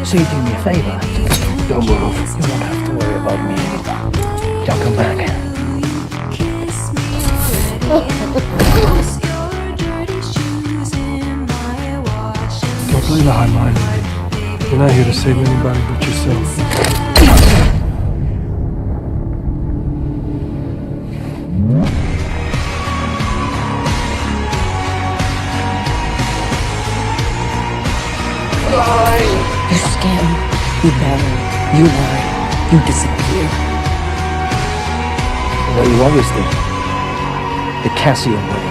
So you do me a favor? Don't move. You won't have to worry about me. I'll come back. Don't play the high mind with me. You're not here to save anybody but yourself. You skim, you battle, you lie, you disappear. What you always did. The Cassian way.